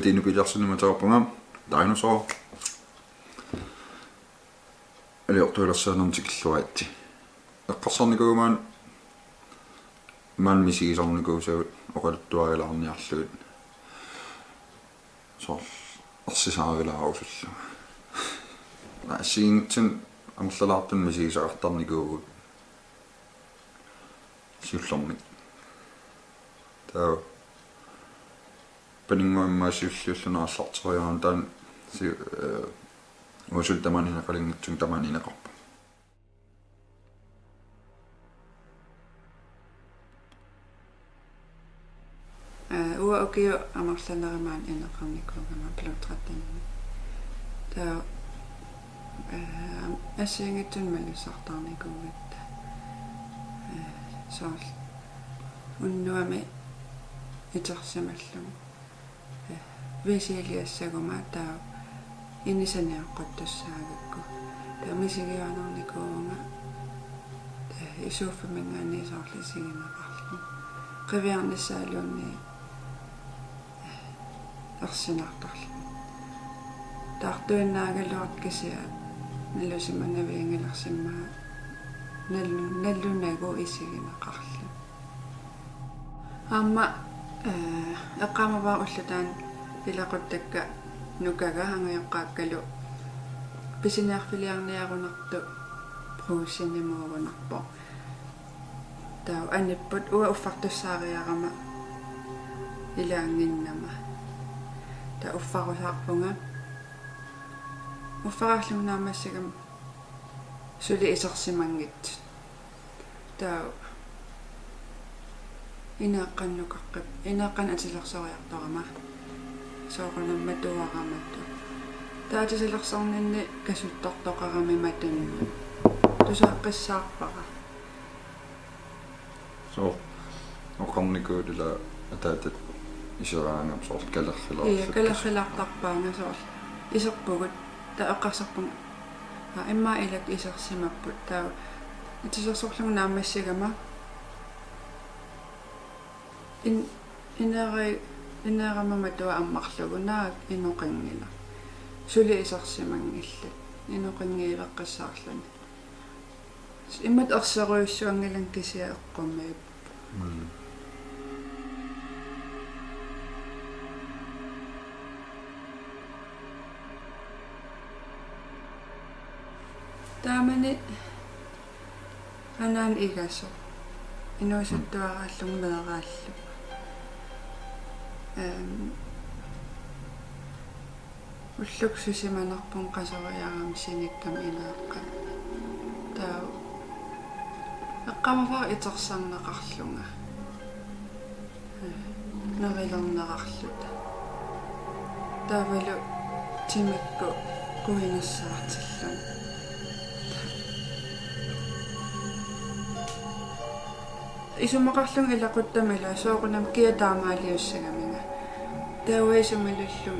Uvatiinupilarsunimataarpunga dinosaur aliortuilersaanerntikilluaatti eqqarsarnikuumaan maalmisigisarnikuusagut oqaluttuagilaarniarlugut so arsisaagilaarusullu assiingitsun amерлalaartun misigisaqartarnikuugut siullermit taa paninguammaasiullullunarallarteriaan taan usultamani qalinngitsung tamanineqarpa ua ukio amarlanerimaan ineqarnikuugama pilutrattanni taa ассиангитсун малуссартарникуугатта соорл уннуами итерсималлугу висилиассагума таа инисаниаққуттуссаагакку тамисигианерникуунга исууффамингаани соорлисигинеқарлу қивиарниссаалуунни арсинартарлу таартуиннаагалуарт кисиа налусиманавиангиларсиммаа наллунагу исигинеқарлу аама эққамаваа уллутаан илақуттакка нукага ангиоққааккалу писиниарфилиарниарунарту проусинимуурунарпо таа аниппут уа уффартуссаариарама илаангиннама таа уффарусаарпунга уффарарлунаамассагам сули исерсимангит таа инааққаннукаққип инааққан атилерсориарторама соорнамма туараматту таатисилерсорнинни касуттортоқарами матунни тусааққиссаарпара so оқарникуудила атаатат исераангам соорл калеррилаарлу калеррилаартарпаанга соорл исерпугут таа эққарсарпун имма илак исерсимаппут таа итисерсорлугу наамассагама инерамама туа аммарлугу наак иноқингила сули исерсимангиллат иноқингиилеққиссаарлуни иммат ерсеруйуссуангилан кисиа эққуммиуп таамани анаан игасо инуусуттуарааллугу неерааллу уллуксусиманерпун қасориарам синиккам инеэққат таа эққамафаа итерсарнеқарлунга нерилернеқарлута таавалу тимикку куинассаартиллун исумақарлун илақуттамала соорунам киатаамаалиуссагаминга тааваисумалуллум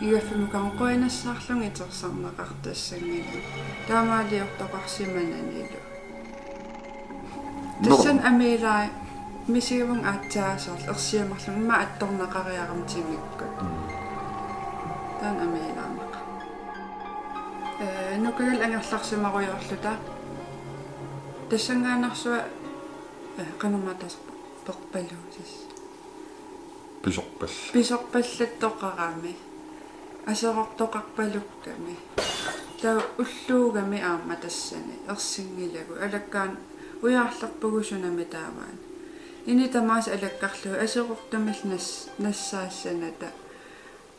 игаффимукан қуинассаарлун итерсарнеқартассангилу таамаалиортоқарсимананилу тассан амилаа мисигавун аатсаасаарл ерсиамарлун имма атторнеқариарам тимиккут таан амилаанеқа нукагал ангерларсимаруйорлута тассангаанарсуа qanummatas perpaluusis pisorpallаттоqarami асерортоқарпалукками таа уллуугами аама тассани ерсингилагу алаккаан уяарлерпугусунами тааваан ини тамаас алаккарлу асерортумил нассаассаната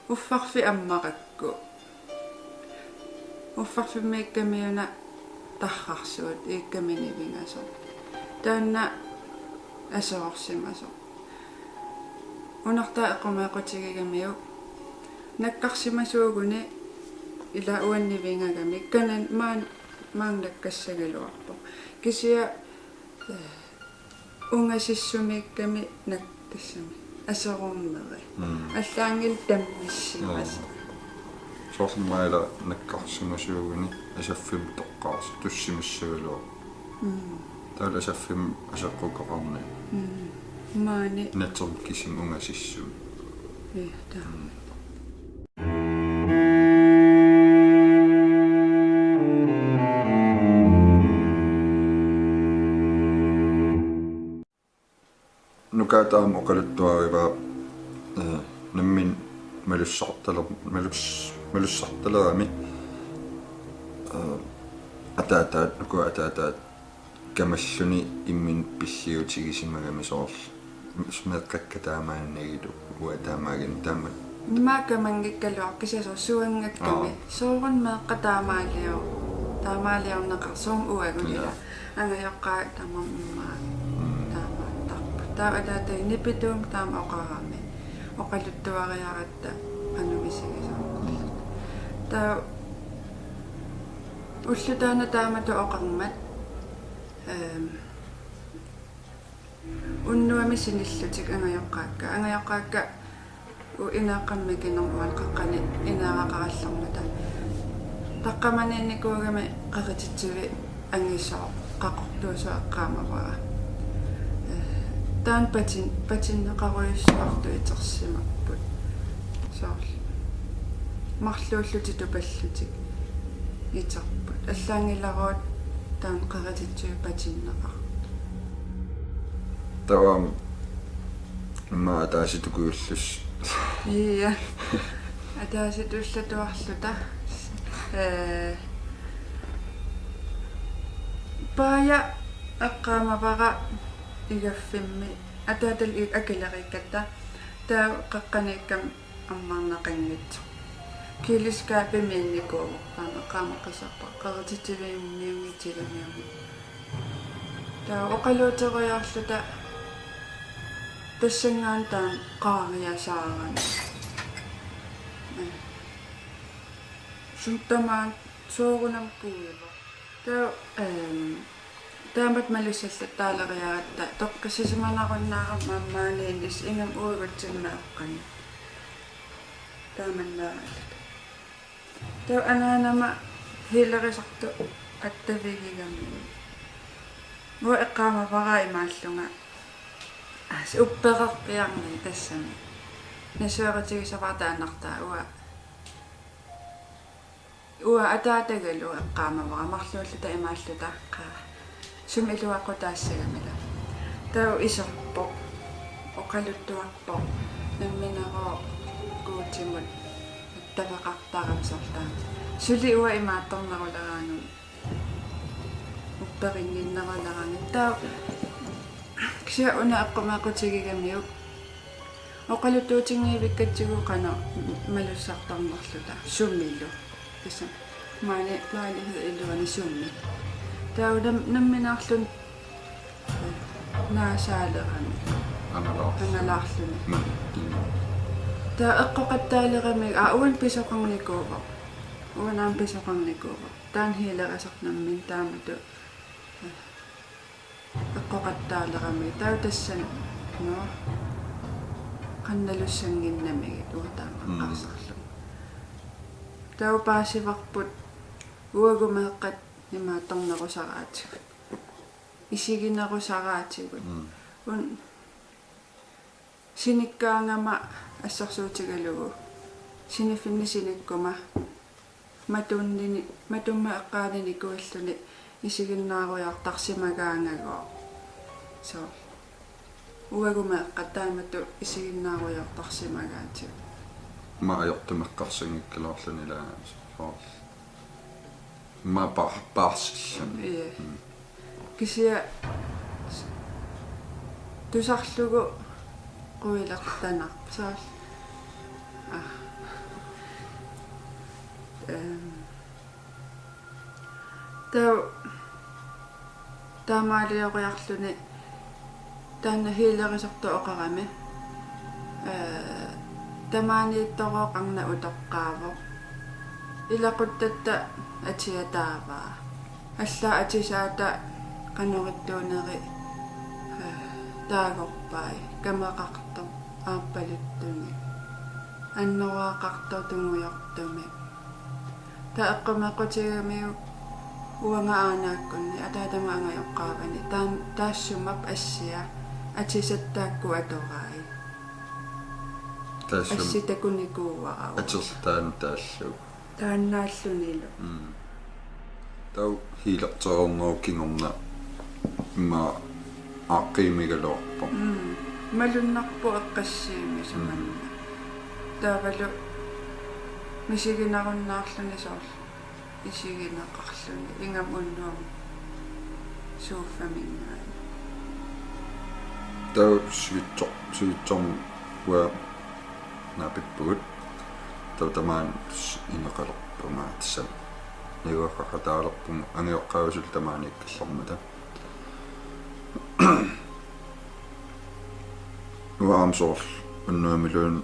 уффарфи аммаракку уффарфиммииккамиуна таррарсуут ииккаминивингасо таанна асоорсимасо унартаа эққумаақутигигамиу наккарсимасуугуни ила уаннивингагами канан мааннаккассагалуарпо кисиа унгасиссумиикками нактассами асерууммери аллаангил таммиссимас соорсиммаила наккарсимасуугуни асаффим тоққарс туссимассагалуар таала асаффим асеққукоқарни маани натсом кисим унгасиссум taa nukataam oqaluttuariva nammin malussartalerami ataataat nuku ataataat kamalluni immin pissiutigisimagami soorl smeqqakkataamaannigilu uataamaagin taammat maakamanngikkaluaq kisiasor suangakkami soorun meeqqataamaaliu taamaaliorneqarsuum uagunila angayoqqaa tamammaa taa ataata nipituum taama oqarami oqaluttuariaratta anumisigisarput taa ullutaana taamatu oqarmat unnuami sinillutik angayoqqaakka inaaqammikinermuan qaqqani inaaqaqarallarnuta taqqamaniinnikuugami qaqititsuvi angissoq qaqortuusu aqqaamavaa taan patinneqaruissuartu itersimapput soorl marluulluti tupallutik iterput аллаангиларуут таан qaratitsuи patinneqar taam ma ataasitukuullus iya ataasitullatuarluta paaya aqqaamavara igaffimmi ataatal akileriikkatta taa qaqqaniikkam ammarnaqanngitsu kiiliskaapimiinnikuugu taama qaamaqisarpa qaratitiviimmiungitilumiumi taa oqaluuteriarluta tassangaan taan qaariasaarani suntamaan soorunam puiva taa taamat malussallat taaleriaratta toqqassisimanarunnaaram mammaaniinnis ingam uugutsinnaaqqani taamannaarallat taa anaanama hiilerisartu attavigigami mua eqqaamavaraa imaallunga uppeqarpiarni tassami nasuaritigisavaa annartaa ua ataatagalu eqqaamavara marluulluta imaalluta qaa sum iluaqqutaassigamila tau isorpo oqaluttuarpo namminero kuutimut tavaqartaramsortaa suli ua imaattornerularaanun uppeqinginnerularaani tau ksia una eqqumaaqutigigamiuk oqaluttuutingiivikkatsigu qana malussartarnerluta summillu kisa maani iluani summi tau namminaarlun naasaalerami angalaarluni taa eqqoqattaalerami uan pisoqarnikuuva uanaam pisoqarnikuuva taan hiilerisarnammin taamatu eqqoqattaalerami tau tassan no qannalussanginnamigit uataamaqqarsarlu tau paasivarput uagumeeqqat imaattornerusaraatigut isiginerusaraatigut un sinikkaangama ассарсуутигалугу синиффинни синиккума матумма эққаанини куиллуни исигиннааруйартарсимагаангагоо со уагума эққатаамату исигиннааруйартарсимагаати ma ajortumеққарсингиккалоорлуни лаа соо ma parsillan кисия тусарлугу quilaqtana saal taamaalioriarluni taanna hiilerisartu oqarami tamaaniittoroqarna utoqqaavo ilaquttatta atiataavaa алла атисаата каноритtuuneri taagorpai kamaqartor aarpaluttungi annoraaqartortungujortumi taeqqumaqqutigamiu uanga aanaakkunni ataatama angajoqqaavani taassumap assia atisattaakku atorai таасум асситакуникууараа атерлтаан тааллу тааннааллунилу тау хилертернеру кингорна имма ааққиимигалуарпа малуннарпу эққассиими саманна таавалу мисигинаруннаарлуни соорлу исигинеқарлуни ингам уннуам сууффамингаа тау свитсорм уа напиппугут тау тамаан инеқалерпумаатсам нигуаққатаалерпума ангиоққавасул тамаани иккаллэрмата уаамсоор уннуамилуун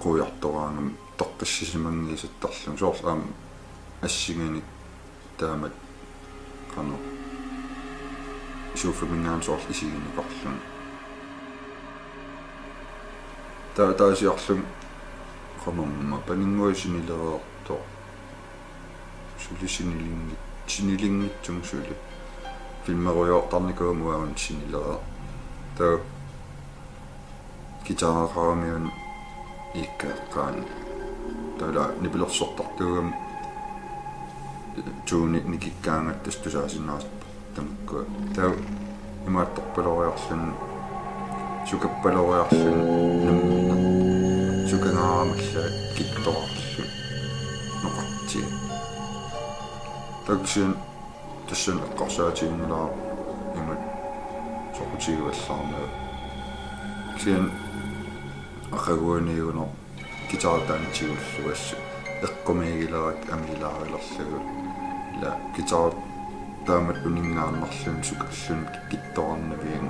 қуйартораангам тоққиссисимангиисаттарлун соорл ассигани таамат қано сууфамингаан соорл исигиникарлун таасиарлун qamamma paninguisinileraarto sulisinilingitsum suli filmeruyortarnikuumuaun sinilera ta gitaaraqaamiun ikkaqqaan tala nipilersortartuugam tuuni nikikkaangattas tusaasinnaaspa tamakku ta imaattorpaloriarlun sukappaloriarlun namma sukangaaramalla kittorarlu noqarti taksin tassun eqqarsaatiingalaa imut soqutiiguallarnaa kien aqaguuniuno gitaartaanitigullugassa eqqumiigilerak amilaarilerlugu la gitaar taamat uningaarnarlun sukallun kittorarnaviin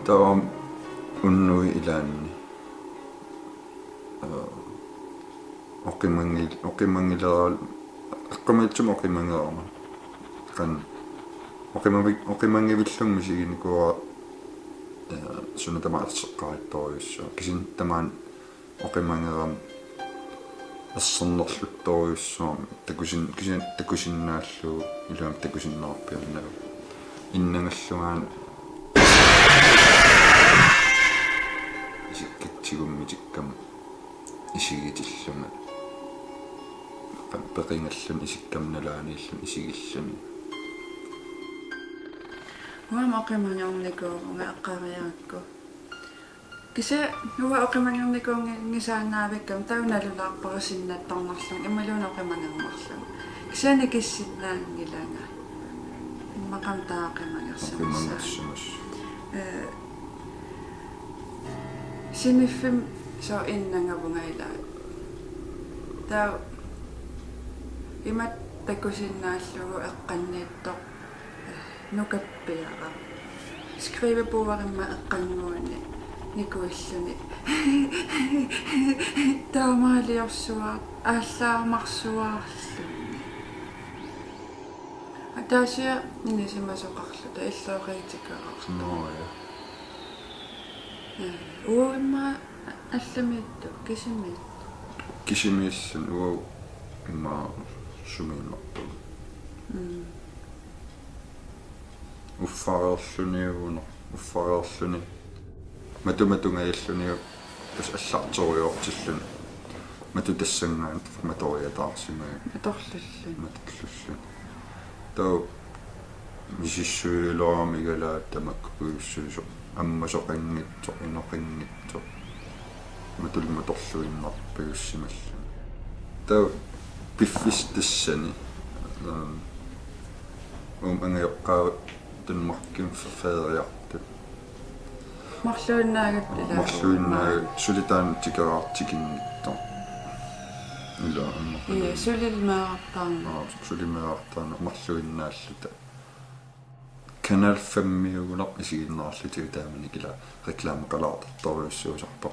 taam unnui ilaanni oqimangileraal eqqamiltum oqimangerama kan oqimangivillum misiginikua sunatamaatseqqarittoriussua kisin tamaan oqimangeram assernerluttoriussuami takusinnaallu iluam takusinnaarpiannagu innangallugaan isikkatigummitikam isigitillunga peqingallun isikkamnalaaniillun isigilluni уама оқиманиорникуунга эққариаракку киса нуа оқиманиорникуунга нисаанаавиккам тауналулаарпарасиннаттарнарлун ималуна оқимангермарлун кисани киссиннаангилага иммақам таақимангерсамас синиффим со иннангавунгаила таа имат такусиннааллугу эққаннииттоқ нукаппиара скривипууаримма эққангуани никуиллуни таамаалиорсуаа ааллаармарсуаарлуни атаасиа нисимасоқарлута иллооритикаарарлу ноя уимма алламитту кисимииллун уу имма сумииннарту уффареерлуни матуматунгаиллуниу тас аллаарториортиллун мату тассангаан форматориатаарсимаа маторлуллун тоо мисиссуилорамигалаат тамаккуиуссуусо аммасоқингитсо иноқингитсо матулматорлуиннарпиуссималлу тоо пиффис тассани ангиоққаа тунмарким фафаериарта марлуиннаагат сулитаан тикераартикингитто ила сулимаартарна марлуиннааллута канал 5 миугунар исигиннаарлутиу таамани кила реклама қалаартарторуйуссуусарпа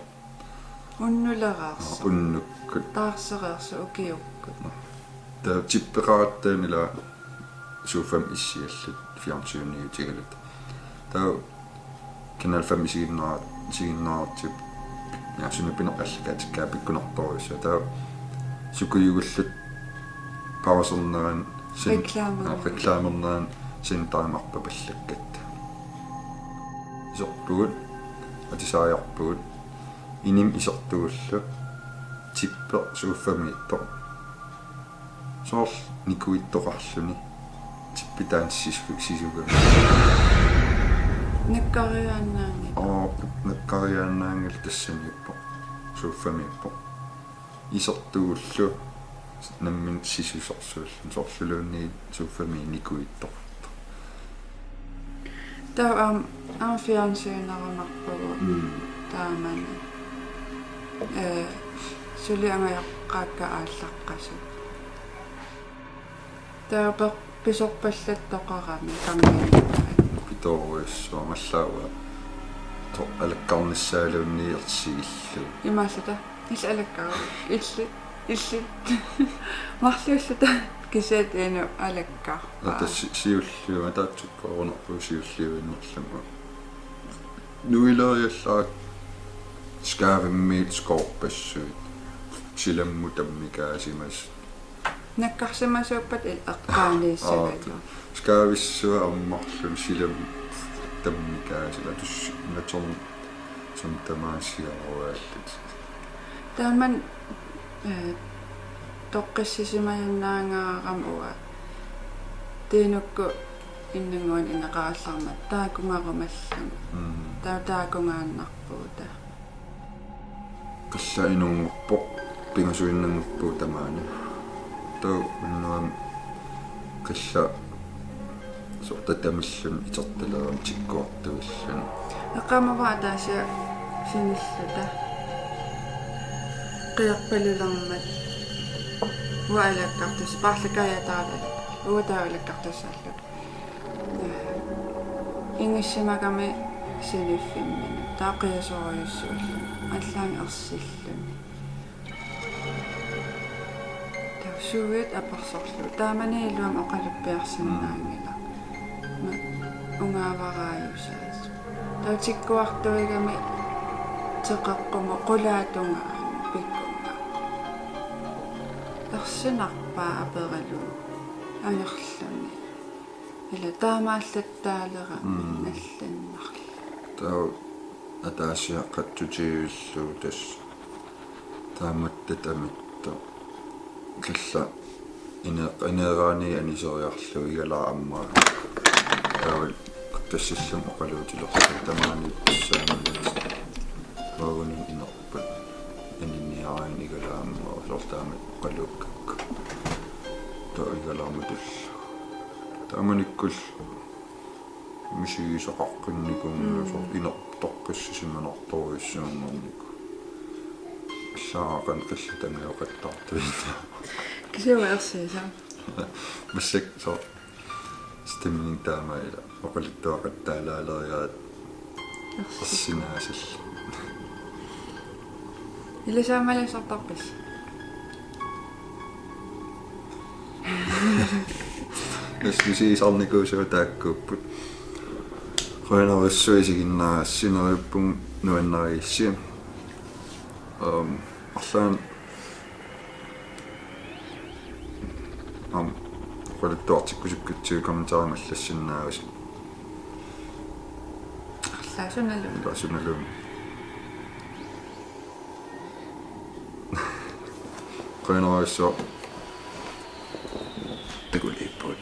уннулераарса уннуккут таарсереерсу укиуккут та типпеқаратаанила суфам иссиаллут фиарчуунниутигалут та канал 5 исигиннаартип ясунупинеқ аллакаатиккаа пиккунарторуйуссу та сукуйугуллут паусернеран рекламернеран sin taimarpa pallakkat isortugut atisaajarpugut inim isortugullu tipper suuffamiittor soorl nikuittoqarluni tippitaan sisugami Nekkariaannaangi. nakkariaannaangil tassaniippo suuffamiippo isortugullu nammin sisusorsuullun sorluluunni suuffami nikuittor Tää fiansyynaramarpugu taamani. Suliangajaqqaakka ааllaqqasu. Tää pisorpallattoqarami kammiini. pitoruissua mallaua to alakkarnissaaluunni ersigillu Imaasata alakkaa. Illi. Marluussata kiseet enu alakkaa. ata siulliuma taatsuqqarunerpu siulliuinnerlama nuileriallaat skaavimmiit skorpassuit silammu tammikaasimas Nakkarsimasuuppat eqqaaniissagalu. skaavissua ammarlum silam tammikaasila tus natorn som tamaasiaruaallut Taaman toqqissisimayannaangaaram uga tiinukku innanguan innaqaallarmat taakungarumallam taakungaannarpuuta kalla inunguppo pingasuinnanguppu tamaani tau unnuam kalla sortatamillum itertalaam tikkuartuillun aqamava taasia sinillata qiarpalularmat ualakkartus parlakaajataarlat uutaaulakkartussallu ingissimagami siniffimmini taaqiasuaruyussuullu аллаан ерсиллун тавсуит апарсорлу тааманиилуам оқалуппиарсинаангила унгааварааюсаас таутиккуартуигами теқаққумо қулаатунгаа пиккунга ерсинарпаа апералу анерлуни ила таамааллаттаалера налланнарла tau ataasiaqqattutiullu tas taamattatametta kalla ineeraani anisoriarlu igalaammaa taul tassillum oqaluutilertu tamaani pissaamani waagunin inerpat aninniaraan igalaammaa orlortaamat oqaluukkakka tau igalaamatull taamanikkul misigisoqaqqinnikum sor inertoqqissisimanertoruissuunnerniku allaaqan qillatangioqattartuita кисуерсиса массак сор стимминг таамаила оқалиттуақаттаалаалериаат ерсинаасал илисаамалисартарпис эсмисисарникуусуа тааккууппут qoinarissuisiginnaassineriuppung nuannariissi арлаан qolittuartikkusukkutsiu kommentaarimallассиннаагас арлаасуналу qoinarissuа такулиппут